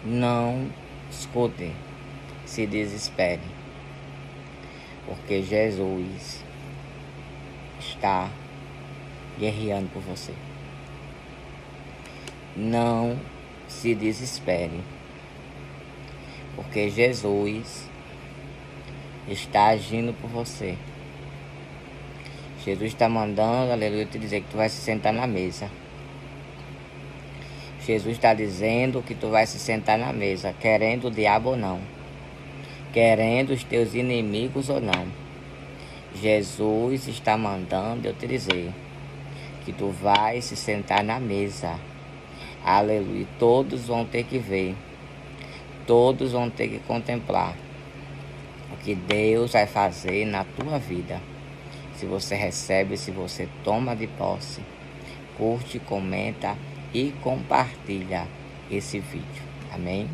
Não escute, se desespere, porque Jesus está guerreando por você. Não se desespere, porque Jesus está agindo por você. Jesus está mandando, aleluia, te dizer que tu vai se sentar na mesa. Jesus está dizendo que tu vai se sentar na mesa, querendo o diabo ou não, querendo os teus inimigos ou não. Jesus está mandando eu te dizer que tu vai se sentar na mesa. Aleluia. Todos vão ter que ver, todos vão ter que contemplar o que Deus vai fazer na tua vida. Se você recebe, se você toma de posse, curte, comenta e compartilha esse vídeo. Amém?